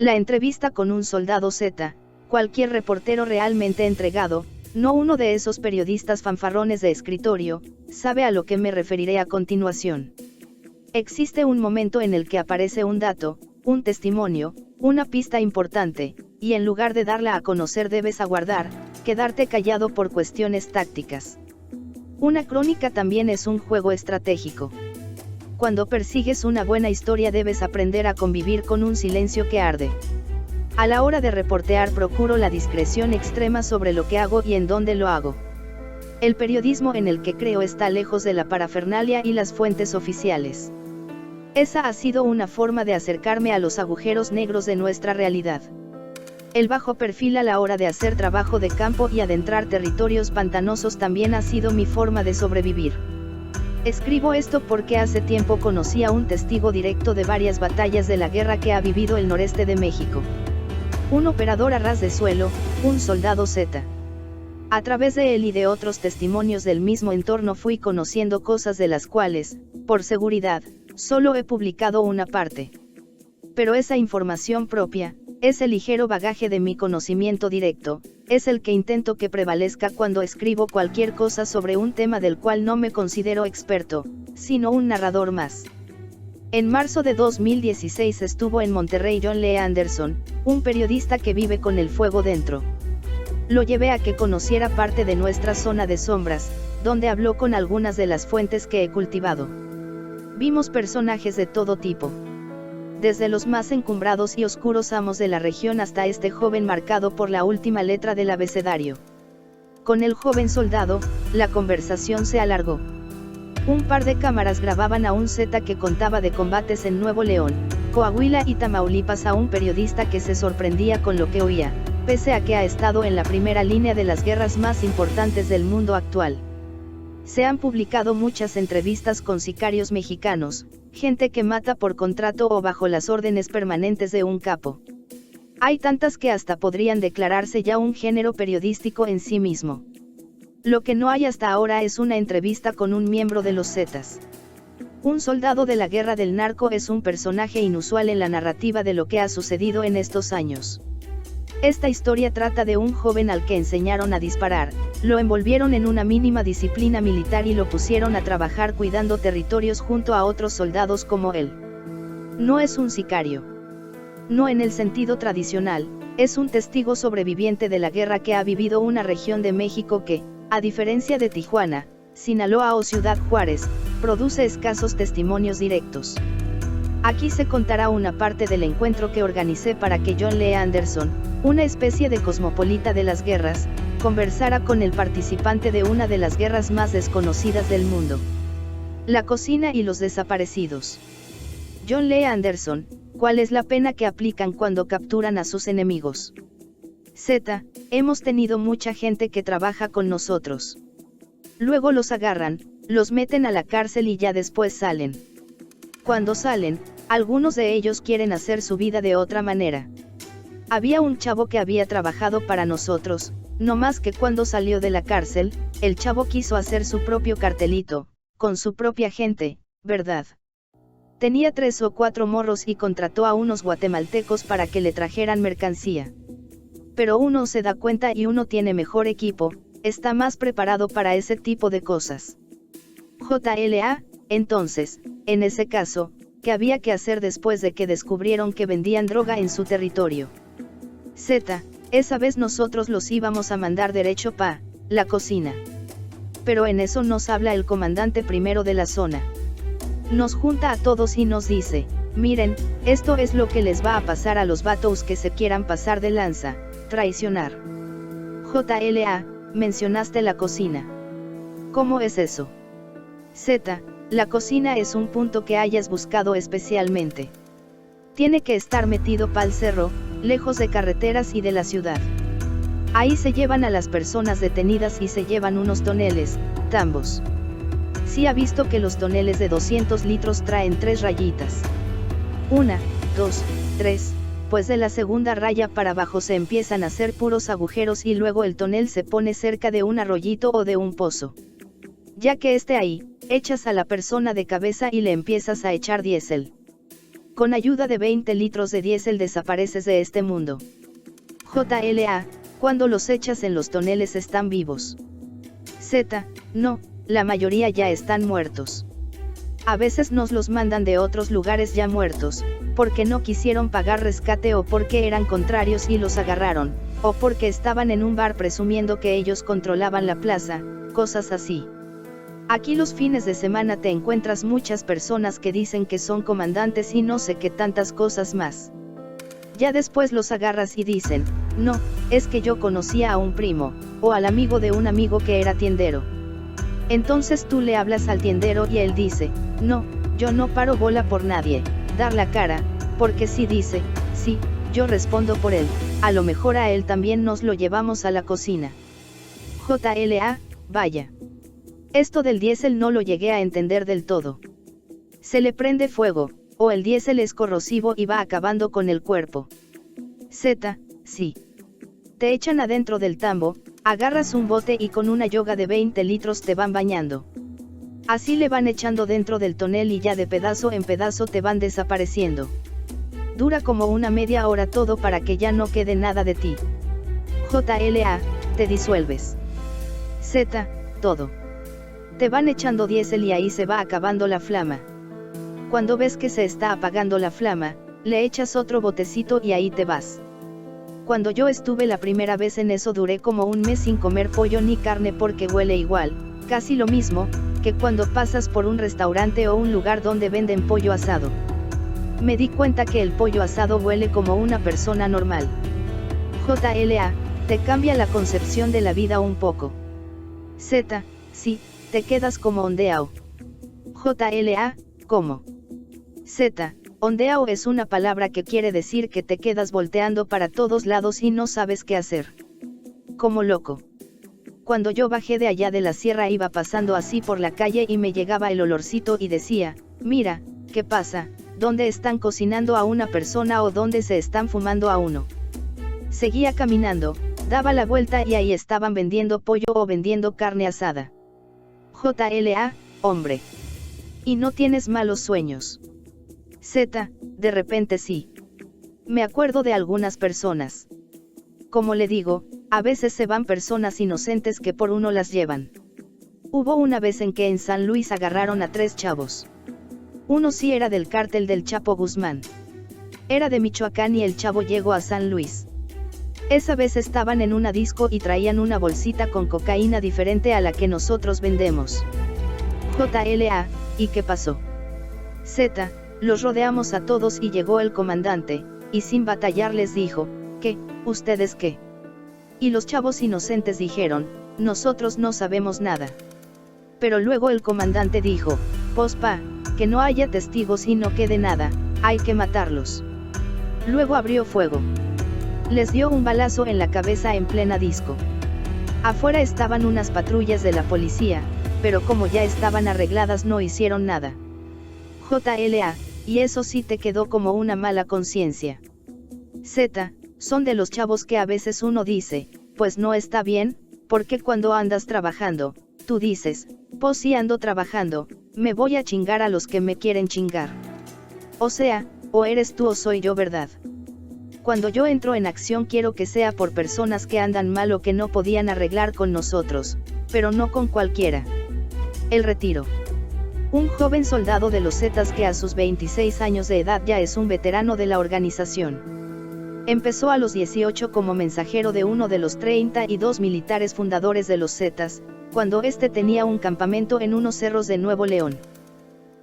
La entrevista con un soldado Z, cualquier reportero realmente entregado, no uno de esos periodistas fanfarrones de escritorio, sabe a lo que me referiré a continuación. Existe un momento en el que aparece un dato, un testimonio, una pista importante, y en lugar de darla a conocer debes aguardar, quedarte callado por cuestiones tácticas. Una crónica también es un juego estratégico. Cuando persigues una buena historia debes aprender a convivir con un silencio que arde. A la hora de reportear procuro la discreción extrema sobre lo que hago y en dónde lo hago. El periodismo en el que creo está lejos de la parafernalia y las fuentes oficiales. Esa ha sido una forma de acercarme a los agujeros negros de nuestra realidad. El bajo perfil a la hora de hacer trabajo de campo y adentrar territorios pantanosos también ha sido mi forma de sobrevivir. Escribo esto porque hace tiempo conocí a un testigo directo de varias batallas de la guerra que ha vivido el noreste de México. Un operador a ras de suelo, un soldado Z. A través de él y de otros testimonios del mismo entorno fui conociendo cosas de las cuales, por seguridad, solo he publicado una parte. Pero esa información propia, ese ligero bagaje de mi conocimiento directo, es el que intento que prevalezca cuando escribo cualquier cosa sobre un tema del cual no me considero experto, sino un narrador más. En marzo de 2016 estuvo en Monterrey John Lee Anderson, un periodista que vive con el fuego dentro. Lo llevé a que conociera parte de nuestra zona de sombras, donde habló con algunas de las fuentes que he cultivado. Vimos personajes de todo tipo. Desde los más encumbrados y oscuros amos de la región hasta este joven marcado por la última letra del abecedario. Con el joven soldado, la conversación se alargó. Un par de cámaras grababan a un Z que contaba de combates en Nuevo León, Coahuila y Tamaulipas a un periodista que se sorprendía con lo que oía, pese a que ha estado en la primera línea de las guerras más importantes del mundo actual. Se han publicado muchas entrevistas con sicarios mexicanos, gente que mata por contrato o bajo las órdenes permanentes de un capo. Hay tantas que hasta podrían declararse ya un género periodístico en sí mismo. Lo que no hay hasta ahora es una entrevista con un miembro de los Zetas. Un soldado de la guerra del narco es un personaje inusual en la narrativa de lo que ha sucedido en estos años. Esta historia trata de un joven al que enseñaron a disparar, lo envolvieron en una mínima disciplina militar y lo pusieron a trabajar cuidando territorios junto a otros soldados como él. No es un sicario. No en el sentido tradicional, es un testigo sobreviviente de la guerra que ha vivido una región de México que, a diferencia de Tijuana, Sinaloa o Ciudad Juárez, produce escasos testimonios directos. Aquí se contará una parte del encuentro que organicé para que John Lee Anderson, una especie de cosmopolita de las guerras, conversara con el participante de una de las guerras más desconocidas del mundo. La cocina y los desaparecidos. John Lee Anderson, ¿cuál es la pena que aplican cuando capturan a sus enemigos? Z, hemos tenido mucha gente que trabaja con nosotros. Luego los agarran, los meten a la cárcel y ya después salen. Cuando salen, algunos de ellos quieren hacer su vida de otra manera. Había un chavo que había trabajado para nosotros, no más que cuando salió de la cárcel, el chavo quiso hacer su propio cartelito, con su propia gente, ¿verdad? Tenía 3 o 4 morros y contrató a unos guatemaltecos para que le trajeran mercancía. Pero uno se da cuenta y uno tiene mejor equipo, está más preparado para ese tipo de cosas. JLA, entonces, en ese caso, ¿qué había que hacer después de que descubrieron que vendían droga en su territorio? Z, esa vez nosotros los íbamos a mandar derecho pa' la cocina. Pero en eso nos habla el comandante primero de la zona. Nos junta a todos y nos dice, miren, esto es lo que les va a pasar a los vatos que se quieran pasar de lanza, traicionar. JLA, mencionaste la cocina. ¿Cómo es eso? Z, la cocina es un punto que hayas buscado especialmente. Tiene que estar metido pa'l cerro, lejos de carreteras y de la ciudad. Ahí se llevan a las personas detenidas y se llevan unos toneles, tambos. Sí ha visto que los toneles de 200 litros traen 3 rayitas. 1, 2, 3, pues de la segunda raya para abajo se empiezan a hacer puros agujeros y luego el tonel se pone cerca de un arroyito o de un pozo. Ya que esté ahí, echas a la persona de cabeza y le empiezas a echar diésel. Con ayuda de 20 litros de diésel desapareces de este mundo. JLA, cuando los echas en los toneles están vivos. Z, no, la mayoría ya están muertos. A veces nos los mandan de otros lugares ya muertos, porque no quisieron pagar rescate o porque eran contrarios y los agarraron, o porque estaban en un bar presumiendo que ellos controlaban la plaza, cosas así. Aquí los fines de semana te encuentras muchas personas que dicen que son comandantes y no sé qué tantas cosas más. Ya después los agarras y dicen, no, es que yo conocía a un primo, o al amigo de un amigo que era tiendero. Entonces tú le hablas al tiendero y él dice, no, yo no paro bola por nadie, dar la cara, porque si dice, sí, yo respondo por él, a lo mejor a él también nos lo llevamos a la cocina. JLA, vaya. Esto del diésel no lo llegué a entender del todo. Se le prende fuego, o el diésel es corrosivo y va acabando con el cuerpo. Z, sí. Te echan adentro del tambo, agarras un bote y con una yoga de 20 litros te van bañando. Así le van echando dentro del tonel y ya de pedazo en pedazo te van desapareciendo. Dura como una media hora todo para que ya no quede nada de ti. JLA, te disuelves. Z, todo. Te van echando diésel y ahí se va acabando la flama. Cuando ves que se está apagando la flama, le echas otro botecito y ahí te vas. Cuando yo estuve la primera vez en eso duré como un mes sin comer pollo ni carne porque huele igual, casi lo mismo, que cuando pasas por un restaurante o un lugar donde venden pollo asado. Me di cuenta que el pollo asado huele como una persona normal. JLA, te cambia la concepción de la vida un poco. Z, sí, te quedas como ondeao. JLA, ¿cómo? Z, ondeao es una palabra que quiere decir que te quedas volteando para todos lados y no sabes qué hacer. Como loco. Cuando yo bajé de allá de la sierra iba pasando así por la calle y me llegaba el olorcito y decía, mira, ¿qué pasa? ¿Dónde están cocinando a una persona o dónde se están fumando a uno? Seguía caminando, daba la vuelta y ahí estaban vendiendo pollo o vendiendo carne asada. JLA, hombre. Y no tienes malos sueños. Z, de repente sí. Me acuerdo de algunas personas. Como le digo, a veces se van personas inocentes que por uno las llevan. Hubo una vez en que en San Luis agarraron a 3 chavos. Uno sí era del cártel del Chapo Guzmán. Era de Michoacán y el chavo llegó a San Luis. Esa vez estaban en una disco y traían una bolsita con cocaína diferente a la que nosotros vendemos. JLA, ¿y qué pasó? Z, los rodeamos a todos y llegó el comandante, y sin batallar les dijo, ¿qué, ustedes qué? Y los chavos inocentes dijeron, nosotros no sabemos nada. Pero luego el comandante dijo, pospa, que no haya testigos y no quede nada, hay que matarlos. Luego abrió fuego. Les dio un balazo en la cabeza en plena disco. Afuera estaban unas patrullas de la policía, pero como ya estaban arregladas no hicieron nada. JLA, y eso sí te quedó como una mala conciencia. Z, son de los chavos que a veces uno dice, pues no está bien, porque cuando andas trabajando, tú dices, pues si ando trabajando, me voy a chingar a los que me quieren chingar. O sea, o eres tú o soy yo, ¿verdad? Cuando yo entro en acción quiero que sea por personas que andan mal o que no podían arreglar con nosotros, pero no con cualquiera. El retiro. Un joven soldado de los Zetas que a sus 26 años de edad ya es un veterano de la organización. Empezó a los 18 como mensajero de uno de los 32 militares fundadores de los Zetas, cuando este tenía un campamento en unos cerros de Nuevo León.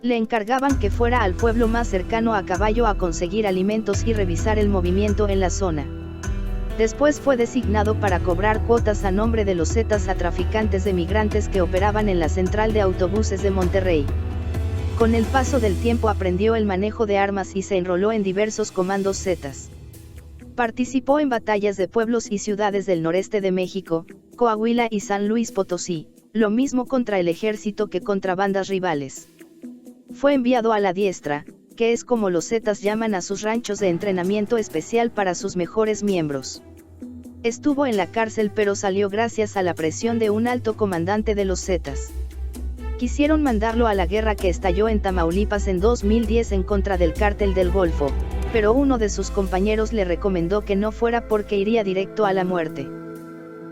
Le encargaban que fuera al pueblo más cercano a caballo a conseguir alimentos y revisar el movimiento en la zona. Después fue designado para cobrar cuotas a nombre de los Zetas a traficantes de migrantes que operaban en la central de autobuses de Monterrey. Con el paso del tiempo aprendió el manejo de armas y se enroló en diversos comandos Zetas. Participó en batallas de pueblos y ciudades del noreste de México, Coahuila y San Luis Potosí, lo mismo contra el ejército que contra bandas rivales. Fue enviado a la Diestra, que es como los Zetas llaman a sus ranchos de entrenamiento especial para sus mejores miembros. Estuvo en la cárcel pero salió gracias a la presión de un alto comandante de los Zetas. Quisieron mandarlo a la guerra que estalló en Tamaulipas en 2010 en contra del Cártel del Golfo, pero uno de sus compañeros le recomendó que no fuera porque iría directo a la muerte.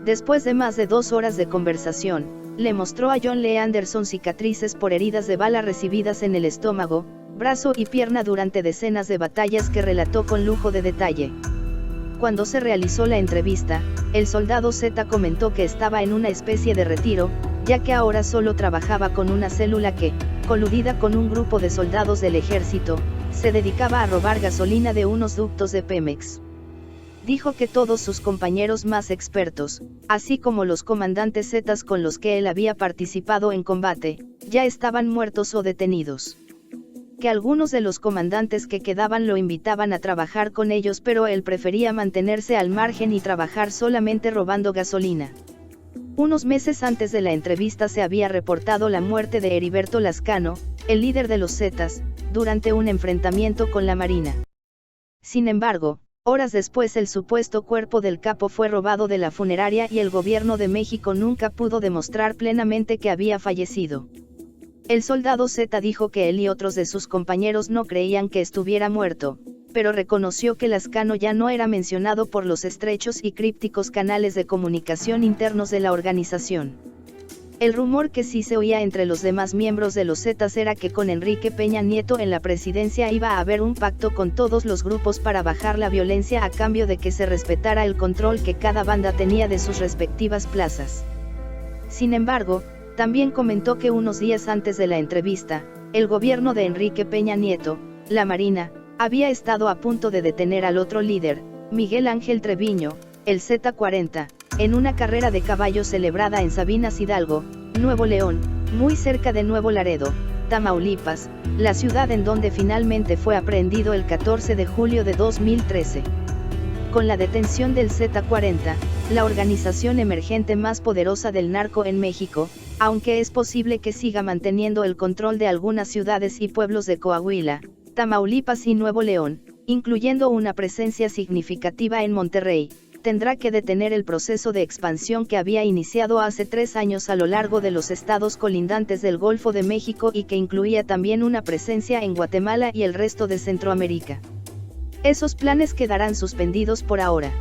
Después de más de 2 horas de conversación, le mostró a John Lee Anderson cicatrices por heridas de bala recibidas en el estómago, brazo y pierna durante decenas de batallas que relató con lujo de detalle. Cuando se realizó la entrevista, el soldado Z comentó que estaba en una especie de retiro, ya que ahora solo trabajaba con una célula que, coludida con un grupo de soldados del ejército, se dedicaba a robar gasolina de unos ductos de Pemex. Dijo que todos sus compañeros más expertos, así como los comandantes Zetas con los que él había participado en combate, ya estaban muertos o detenidos. Que algunos de los comandantes que quedaban lo invitaban a trabajar con ellos, pero él prefería mantenerse al margen y trabajar solamente robando gasolina. Unos meses antes de la entrevista se había reportado la muerte de Heriberto Lascano, el líder de los Zetas, durante un enfrentamiento con la Marina. Sin embargo, horas después el supuesto cuerpo del capo fue robado de la funeraria y el gobierno de México nunca pudo demostrar plenamente que había fallecido. El soldado Z dijo que él y otros de sus compañeros no creían que estuviera muerto, pero reconoció que Lascano ya no era mencionado por los estrechos y crípticos canales de comunicación internos de la organización. El rumor que sí se oía entre los demás miembros de los Zetas era que con Enrique Peña Nieto en la presidencia iba a haber un pacto con todos los grupos para bajar la violencia a cambio de que se respetara el control que cada banda tenía de sus respectivas plazas. Sin embargo, también comentó que unos días antes de la entrevista, el gobierno de Enrique Peña Nieto, la Marina, había estado a punto de detener al otro líder, Miguel Ángel Treviño, el Z40, en una carrera de caballos celebrada en Sabinas Hidalgo, Nuevo León, muy cerca de Nuevo Laredo, Tamaulipas, la ciudad en donde finalmente fue aprehendido el 14 de julio de 2013. Con la detención del Z40, la organización emergente más poderosa del narco en México, aunque es posible que siga manteniendo el control de algunas ciudades y pueblos de Coahuila, Tamaulipas y Nuevo León, incluyendo una presencia significativa en Monterrey, tendrá que detener el proceso de expansión que había iniciado hace 3 años a lo largo de los estados colindantes del Golfo de México y que incluía también una presencia en Guatemala y el resto de Centroamérica. Esos planes quedarán suspendidos por ahora.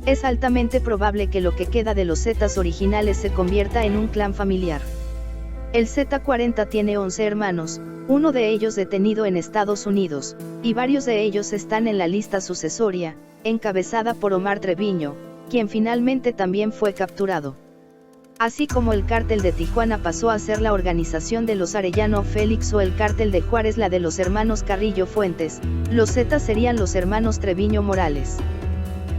Es altamente probable que lo que queda de los Zetas originales se convierta en un clan familiar. El Z40 tiene 11 hermanos, uno de ellos detenido en Estados Unidos, y varios de ellos están en la lista sucesoria, encabezada por Omar Treviño, quien finalmente también fue capturado. Así como el Cártel de Tijuana pasó a ser la organización de los Arellano Félix o el Cártel de Juárez la de los hermanos Carrillo Fuentes, los Zetas serían los hermanos Treviño Morales.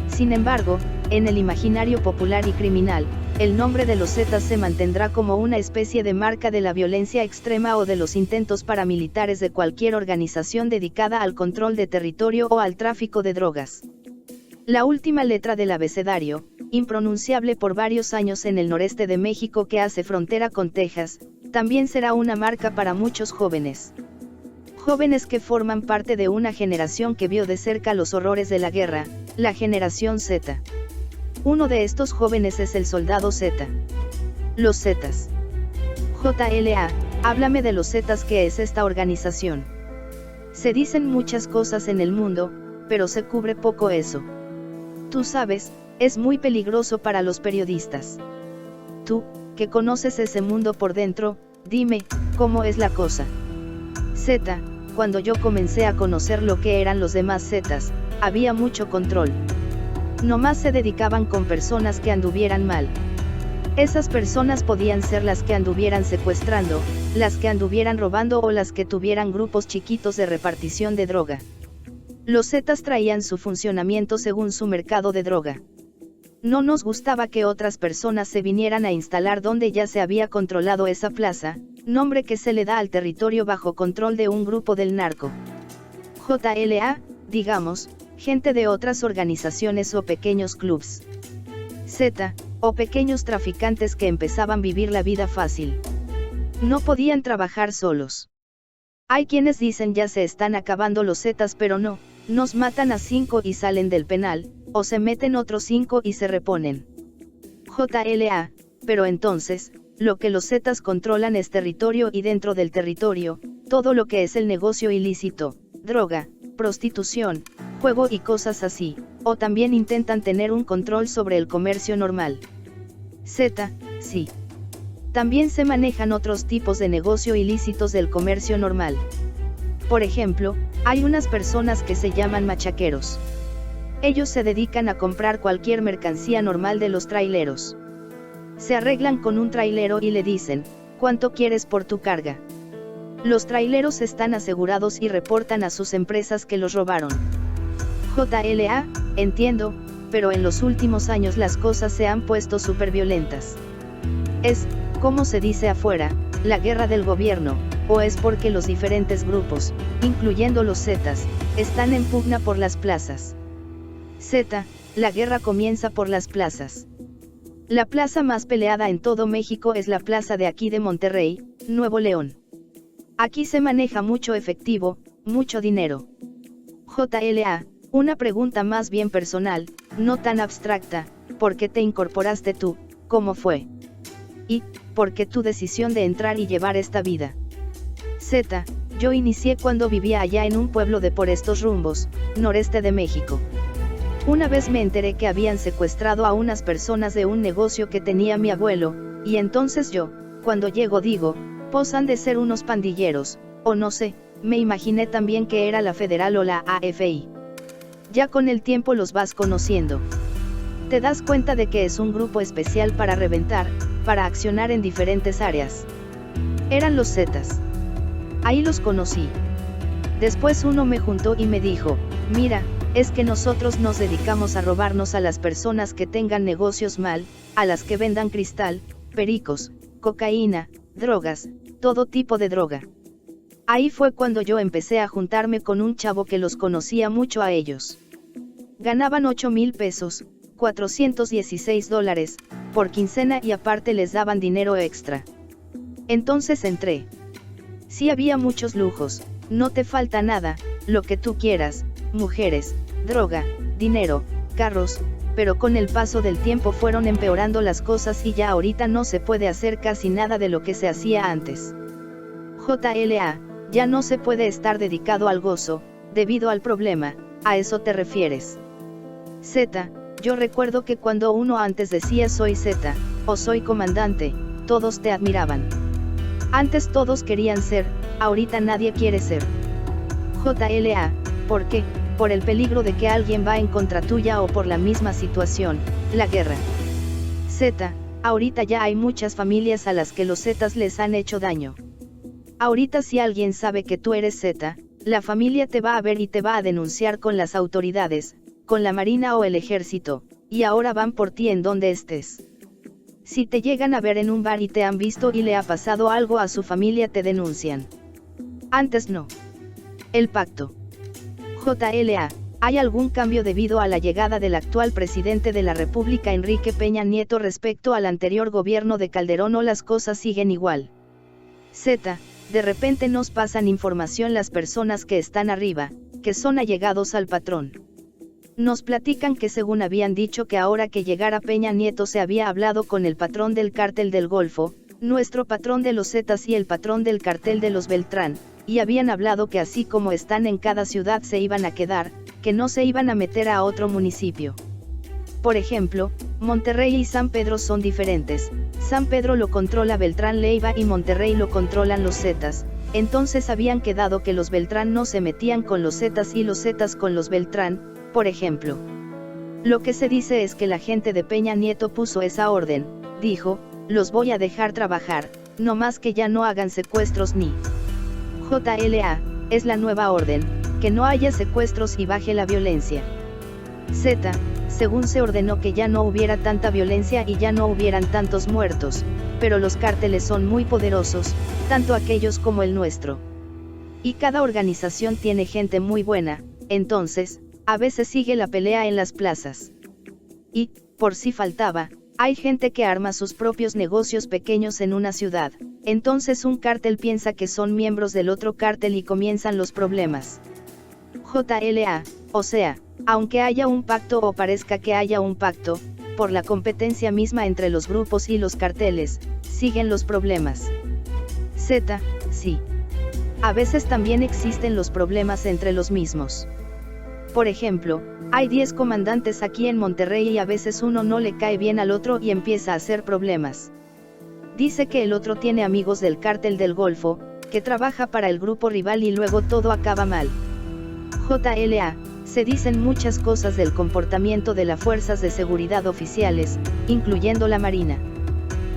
Sin embargo, en el imaginario popular y criminal, el nombre de los Zetas se mantendrá como una especie de marca de la violencia extrema o de los intentos paramilitares de cualquier organización dedicada al control de territorio o al tráfico de drogas. La última letra del abecedario, impronunciable por varios años en el noreste de México que hace frontera con Texas, también será una marca para muchos jóvenes. Jóvenes que forman parte de una generación que vio de cerca los horrores de la guerra, la generación Z. Uno de estos jóvenes es el soldado Z. Los Zetas. JLA, háblame de los Zetas. ¿Qué es esta organización? Se dicen muchas cosas en el mundo, pero se cubre poco eso. Tú sabes, es muy peligroso para los periodistas. Tú, que conoces ese mundo por dentro, dime, ¿cómo es la cosa? Z, cuando yo comencé a conocer lo que eran los demás Zetas, había mucho control. Nomás se dedicaban con personas que anduvieran mal. Esas personas podían ser las que anduvieran secuestrando, las que anduvieran robando o las que tuvieran grupos chiquitos de repartición de droga. Los Zetas traían su funcionamiento según su mercado de droga. No nos gustaba que otras personas se vinieran a instalar donde ya se había controlado esa plaza, nombre que se le da al territorio bajo control de un grupo del narco. JLA, digamos, gente de otras organizaciones o pequeños clubs. Z, o pequeños traficantes que empezaban a vivir la vida fácil. No podían trabajar solos. Hay quienes dicen ya se están acabando los Zetas, pero no, nos matan a 5 y salen del penal, o se meten otros 5 y se reponen. JLA, pero entonces, lo que los Zetas controlan es territorio y dentro del territorio, todo lo que es el negocio ilícito, droga, prostitución, juego y cosas así, o también intentan tener un control sobre el comercio normal. Z, sí. También se manejan otros tipos de negocio ilícitos del comercio normal. Por ejemplo, hay unas personas que se llaman machaqueros. Ellos se dedican a comprar cualquier mercancía normal de los traileros. Se arreglan con un trailero y le dicen, ¿cuánto quieres por tu carga? Los traileros están asegurados y reportan a sus empresas que los robaron. JLA, entiendo, pero en los últimos años las cosas se han puesto súper violentas. Es, como se dice afuera, la guerra del gobierno, o es porque los diferentes grupos, incluyendo los Zetas, están en pugna por las plazas. Z, la guerra comienza por las plazas. La plaza más peleada en todo México es la plaza de aquí de Monterrey, Nuevo León. Aquí se maneja mucho efectivo, mucho dinero. JLA, una pregunta más bien personal, no tan abstracta, ¿por qué te incorporaste tú? ¿Cómo fue? Y, ¿por qué tu decisión de entrar y llevar esta vida? Z, yo inicié cuando vivía allá en un pueblo de por estos rumbos, noreste de México. Una vez me enteré que habían secuestrado a unas personas de un negocio que tenía mi abuelo, y entonces yo, cuando llego digo, pues han de ser unos pandilleros, o no sé, me imaginé también que era la Federal o la AFI. Ya con el tiempo los vas conociendo. Te das cuenta de que es un grupo especial para reventar, para accionar en diferentes áreas. Eran los Zetas. Ahí los conocí. Después uno me juntó y me dijo, mira, es que nosotros nos dedicamos a robarnos a las personas que tengan negocios mal, a las que vendan cristal, pericos, cocaína, drogas, todo tipo de droga. Ahí fue cuando yo empecé a juntarme con un chavo que los conocía mucho a ellos. Ganaban 8,000 pesos, $416, por quincena y aparte les daban dinero extra. Entonces entré. Sí había muchos lujos, no te falta nada, lo que tú quieras, mujeres, droga, dinero, carros, pero con el paso del tiempo fueron empeorando las cosas y ya ahorita no se puede hacer casi nada de lo que se hacía antes. JLA, ya no se puede estar dedicado al gozo, debido al problema, ¿a eso te refieres? Z, yo recuerdo que cuando uno antes decía soy Z, o soy comandante, todos te admiraban. Antes todos querían ser, ahorita nadie quiere ser. JLA, ¿por qué? Por el peligro de que alguien va en contra tuya o por la misma situación, la guerra. Z, ahorita ya hay muchas familias a las que los Zetas les han hecho daño. Ahorita si alguien sabe que tú eres Z, la familia te va a ver y te va a denunciar con las autoridades, con la Marina o el Ejército, y ahora van por ti en donde estés. Si te llegan a ver en un bar y te han visto y le ha pasado algo a su familia te denuncian. Antes no. El pacto. JLA, ¿hay algún cambio debido a la llegada del actual presidente de la República Enrique Peña Nieto respecto al anterior gobierno de Calderón o las cosas siguen igual? Z, de repente nos pasan información las personas que están arriba, que son allegados al patrón. Nos platican que según habían dicho que ahora que llegara Peña Nieto se había hablado con el patrón del cártel del Golfo, nuestro patrón de los Zetas y el patrón del cartel de los Beltrán, y habían hablado que así como están en cada ciudad se iban a quedar, que no se iban a meter a otro municipio. Por ejemplo, Monterrey y San Pedro son diferentes, San Pedro lo controla Beltrán Leiva y Monterrey lo controlan los Zetas, entonces habían quedado que los Beltrán no se metían con los Zetas y los Zetas con los Beltrán, por ejemplo. Lo que se dice es que la gente de Peña Nieto puso esa orden, dijo, los voy a dejar trabajar, no más que ya no hagan secuestros ni. JLA, es la nueva orden, que no haya secuestros y baje la violencia. Z, según se ordenó que ya no hubiera tanta violencia y ya no hubieran tantos muertos, pero los cárteles son muy poderosos, tanto aquellos como el nuestro. Y cada organización tiene gente muy buena, entonces, a veces sigue la pelea en las plazas. Y, por si faltaba, hay gente que arma sus propios negocios pequeños en una ciudad, entonces un cártel piensa que son miembros del otro cártel y comienzan los problemas. JLA, o sea, aunque haya un pacto o parezca que haya un pacto, por la competencia misma entre los grupos y los carteles, siguen los problemas. Z, sí. A veces también existen los problemas entre los mismos. Por ejemplo, hay 10 comandantes aquí en Monterrey y a veces uno no le cae bien al otro y empieza a hacer problemas. Dice que el otro tiene amigos del cártel del Golfo, que trabaja para el grupo rival y luego todo acaba mal. JLA, se dicen muchas cosas del comportamiento de las fuerzas de seguridad oficiales, incluyendo la Marina.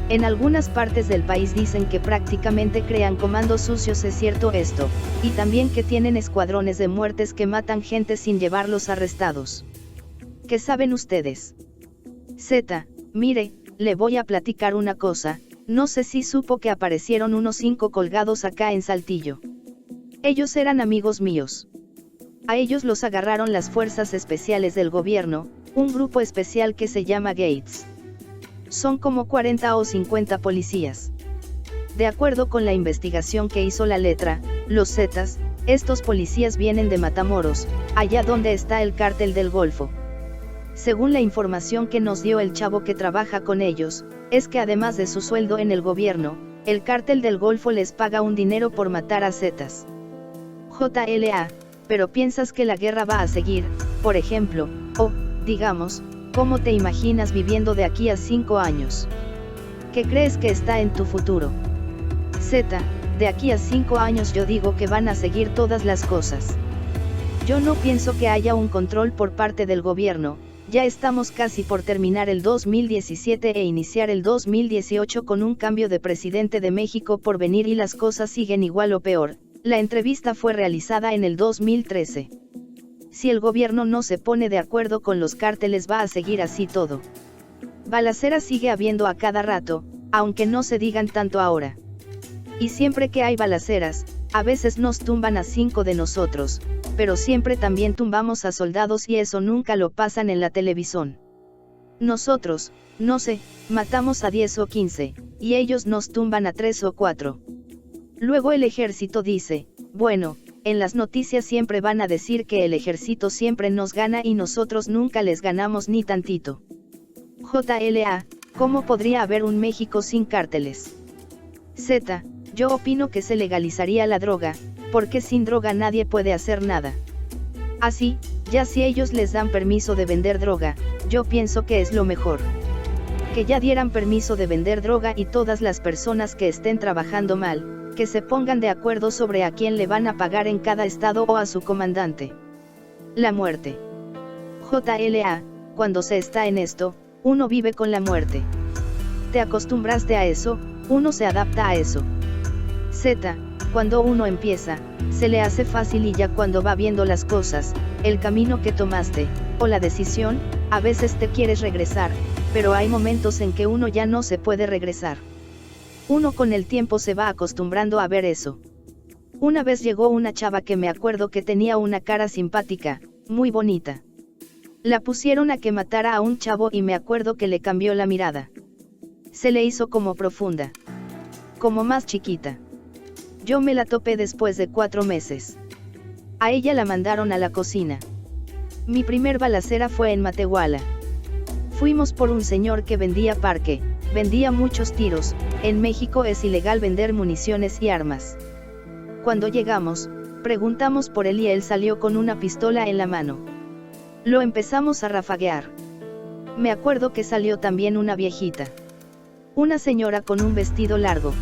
En algunas partes del país dicen que prácticamente crean comandos sucios, es cierto esto, y también que tienen escuadrones de muertes que matan gente sin llevarlos arrestados. ¿Qué saben ustedes? Z, mire, le voy a platicar una cosa, no sé si supo que aparecieron unos 5 colgados acá en Saltillo. Ellos eran amigos míos. A ellos los agarraron las fuerzas especiales del gobierno, un grupo especial que se llama Gates. Son como 40 o 50 policías. De acuerdo con la investigación que hizo La Letra, los Zetas, estos policías vienen de Matamoros, allá donde está el cártel del Golfo. Según la información que nos dio el chavo que trabaja con ellos, es que además de su sueldo en el gobierno, el cártel del Golfo les paga un dinero por matar a Zetas. JLA, pero piensas que la guerra va a seguir, por ejemplo, o, digamos, ¿cómo te imaginas viviendo de aquí a 5 años? ¿Qué crees que está en tu futuro? Z, de aquí a 5 años yo digo que van a seguir todas las cosas. Yo no pienso que haya un control por parte del gobierno, ya estamos casi por terminar el 2017 e iniciar el 2018 con un cambio de presidente de México por venir y las cosas siguen igual o peor. La entrevista fue realizada en el 2013. Si el gobierno no se pone de acuerdo con los cárteles va a seguir así todo. Balaceras sigue habiendo a cada rato, aunque no se digan tanto ahora. Y siempre que hay balaceras, a veces nos tumban a 5 de nosotros, pero siempre también tumbamos a soldados y eso nunca lo pasan en la televisión. Nosotros, no sé, matamos a 10 o 15, y ellos nos tumban a 3 o 4. Luego el ejército dice, bueno, en las noticias siempre van a decir que el ejército siempre nos gana y nosotros nunca les ganamos ni tantito. JLA, ¿cómo podría haber un México sin cárteles? Z, yo opino que se legalizaría la droga, porque sin droga nadie puede hacer nada. Así, ya si ellos les dan permiso de vender droga, yo pienso que es lo mejor. Que ya dieran permiso de vender droga y todas las personas que estén trabajando mal, que se pongan de acuerdo sobre a quién le van a pagar en cada estado o a su comandante. La muerte. JLA, cuando se está en esto, uno vive con la muerte. Te acostumbraste a eso, uno se adapta a eso. Z, cuando uno empieza, se le hace fácil y ya cuando va viendo las cosas, el camino que tomaste, o la decisión, a veces te quieres regresar, pero hay momentos en que uno ya no se puede regresar. Uno con el tiempo se va acostumbrando a ver eso. Una vez llegó una chava que me acuerdo que tenía una cara simpática, muy bonita. La pusieron a que matara a un chavo y me acuerdo que le cambió la mirada. Se le hizo como profunda. Como más chiquita. Yo me la topé después de 4 meses. A ella la mandaron a la cocina. Mi primer balacera fue en Matehuala. Fuimos por un señor que vendía parque, vendía muchos tiros. En México es ilegal vender municiones y armas. Cuando llegamos, preguntamos por él y él salió con una pistola en la mano. Lo empezamos a rafaguear. Me acuerdo que salió también una viejita. Una señora con un vestido largo.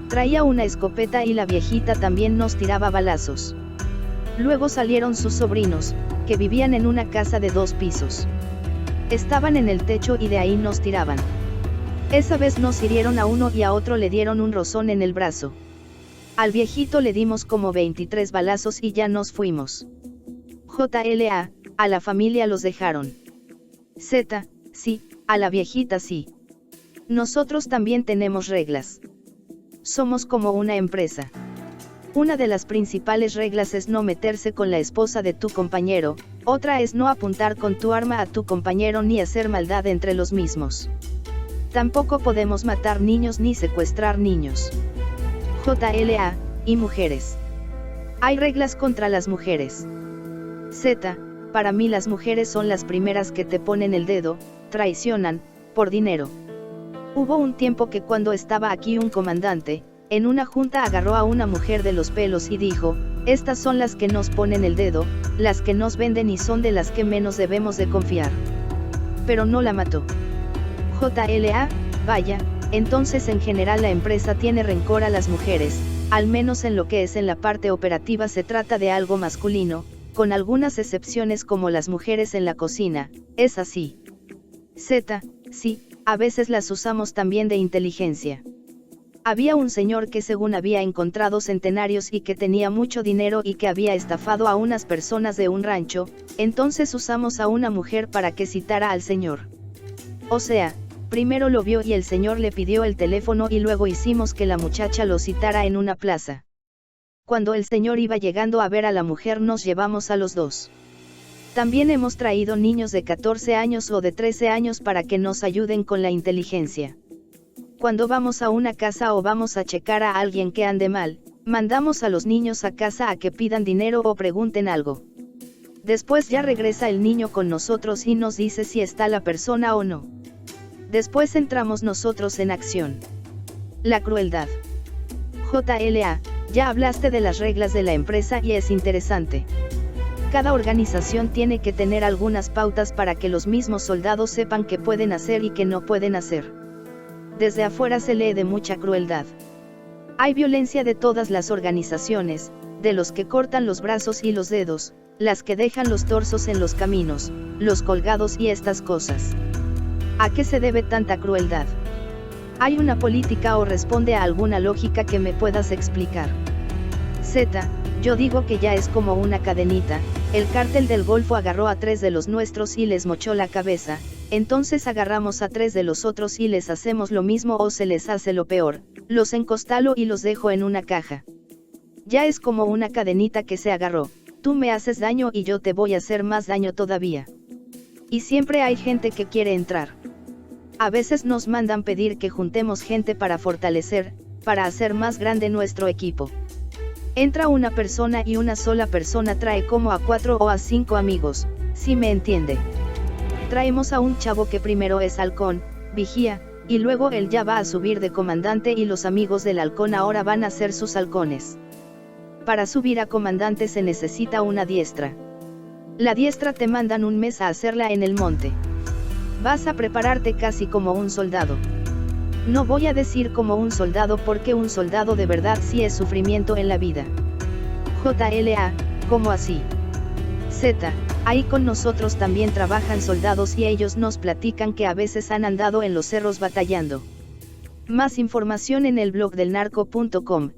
Traía una escopeta y la viejita también nos tiraba balazos. Luego salieron sus sobrinos, que vivían en una casa de 2 pisos. Estaban en el techo y de ahí nos tiraban. Esa vez nos hirieron a uno y a otro le dieron un rozón en el brazo. Al viejito le dimos como 23 balazos y ya nos fuimos. JLA, a la familia los dejaron. Z, sí, a la viejita sí. Nosotros también tenemos reglas. Somos como una empresa. Una de las principales reglas es no meterse con la esposa de tu compañero, otra es no apuntar con tu arma a tu compañero ni hacer maldad entre los mismos. Tampoco podemos matar niños ni secuestrar niños. JLA, y mujeres. Hay reglas contra las mujeres. Z, para mí las mujeres son las primeras que te ponen el dedo, traicionan, por dinero. Hubo un tiempo que cuando estaba aquí un comandante, en una junta agarró a una mujer de los pelos y dijo, estas son las que nos ponen el dedo, las que nos venden y son de las que menos debemos de confiar. Pero no la mató. JLA, vaya, entonces en general la empresa tiene rencor a las mujeres, al menos en lo que es en la parte operativa se trata de algo masculino, con algunas excepciones como las mujeres en la cocina, es así. Z, sí, a veces las usamos también de inteligencia. Había un señor que según había encontrado centenarios y que tenía mucho dinero y que había estafado a unas personas de un rancho, entonces usamos a una mujer para que citara al señor. O sea, primero lo vio y el señor le pidió el teléfono y luego hicimos que la muchacha lo citara en una plaza. Cuando el señor iba llegando a ver a la mujer nos llevamos a los dos. También hemos traído niños de 14 años o de 13 años para que nos ayuden con la inteligencia. Cuando vamos a una casa o vamos a checar a alguien que ande mal, mandamos a los niños a casa a que pidan dinero o pregunten algo. Después ya regresa el niño con nosotros y nos dice si está la persona o no. Después entramos nosotros en acción. La crueldad. JLA, ya hablaste de las reglas de la empresa y es interesante. Cada organización tiene que tener algunas pautas para que los mismos soldados sepan qué pueden hacer y qué no pueden hacer. Desde afuera se lee de mucha crueldad. Hay violencia de todas las organizaciones, de los que cortan los brazos y los dedos, las que dejan los torsos en los caminos, los colgados y estas cosas. ¿A qué se debe tanta crueldad? ¿Hay una política o responde a alguna lógica que me puedas explicar? Z, yo digo que ya es como una cadenita, el cártel del Golfo agarró a 3 de los nuestros y les mochó la cabeza, entonces agarramos a 3 de los otros y les hacemos lo mismo o se les hace lo peor, los encostalo y los dejo en una caja. Ya es como una cadenita que se agarró, tú me haces daño y yo te voy a hacer más daño todavía. Y siempre hay gente que quiere entrar. A veces nos mandan pedir que juntemos gente para fortalecer, para hacer más grande nuestro equipo. Entra una persona y una sola persona trae como a 4 o a 5 amigos, ¿sí me entiende? Traemos a un chavo que primero es halcón, vigía, y luego él ya va a subir de comandante y los amigos del halcón ahora van a ser sus halcones. Para subir a comandante se necesita una diestra. La diestra te mandan un mes a hacerla en el monte. Vas a prepararte casi como un soldado. No voy a decir como un soldado porque un soldado de verdad sí es sufrimiento en la vida. JLA, ¿cómo así? Z, ahí con nosotros también trabajan soldados y ellos nos platican que a veces han andado en los cerros batallando. Más información en el blog del narco.com.